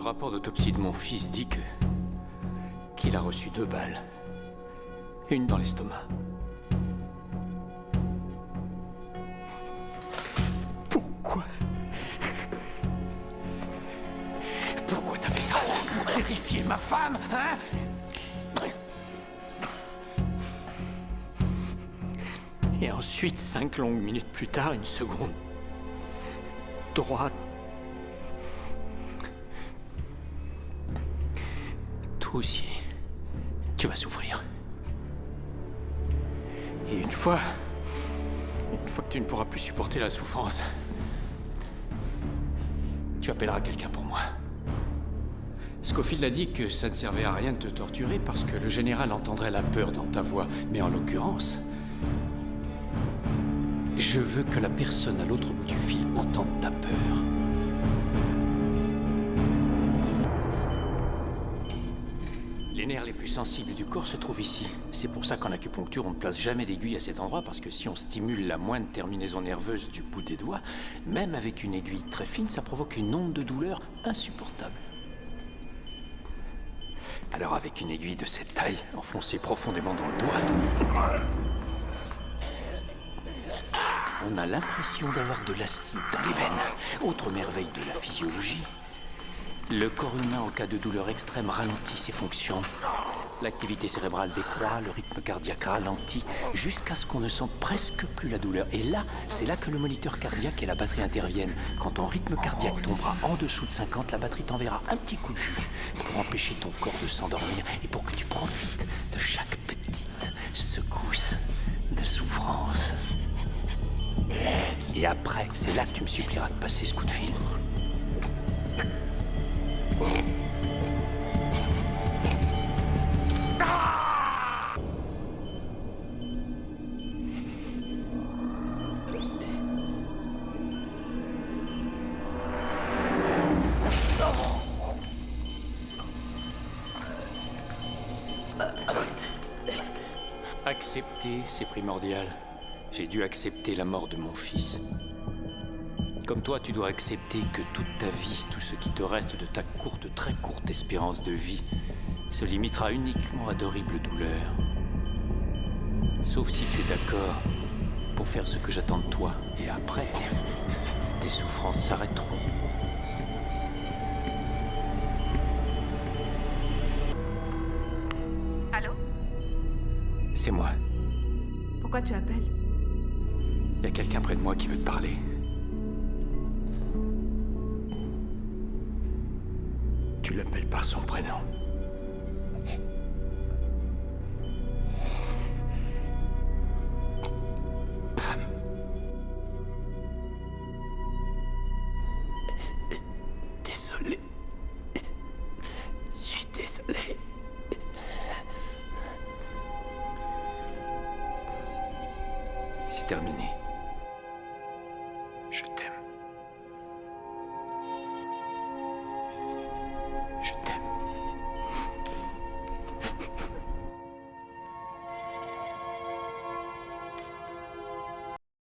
rapport d'autopsie de mon fils dit qu'il a reçu 2 balles. Une dans l'estomac. Pourquoi? Pourquoi t'as fait ça? Pour terrifier ma femme, hein? Et ensuite, 5 longues minutes plus tard, une seconde. Droite. Toi aussi, tu vas souffrir. Et une fois que tu ne pourras plus supporter la souffrance, tu appelleras quelqu'un pour moi. Scofield a dit que ça ne servait à rien de te torturer parce que le général entendrait la peur dans ta voix. Mais en l'occurrence, je veux que la personne à l'autre bout du fil entende ta peur. Les nerfs les plus sensibles du corps se trouvent ici. C'est pour ça qu'en acupuncture, on ne place jamais d'aiguille à cet endroit, parce que si on stimule la moindre terminaison nerveuse du bout des doigts, même avec une aiguille très fine, ça provoque une onde de douleur insupportable. Alors avec une aiguille de cette taille, enfoncée profondément dans le doigt, on a l'impression d'avoir de l'acide dans les veines. Autre merveille de la physiologie. Le corps humain, en cas de douleur extrême, ralentit ses fonctions. L'activité cérébrale décroît, le rythme cardiaque ralentit, jusqu'à ce qu'on ne sente presque plus la douleur. Et là, c'est là que le moniteur cardiaque et la batterie interviennent. Quand ton rythme cardiaque tombera en dessous de 50, la batterie t'enverra un petit coup de jus pour empêcher ton corps de s'endormir et pour que tu profites de chaque petite secousse de souffrance. Et après, c'est là que tu me supplieras de passer ce coup de fil. Accepter, c'est primordial. J'ai dû accepter la mort de mon fils. Comme toi, tu dois accepter que toute ta vie, tout ce qui te reste de ta courte, très courte espérance de vie, se limitera uniquement à d'horribles douleurs. Sauf si tu es d'accord pour faire ce que j'attends de toi. Et après, tes souffrances s'arrêteront. Allô? C'est moi. Pourquoi tu appelles? Il y a quelqu'un près de moi qui veut te parler. Tu l'appelles par son prénom.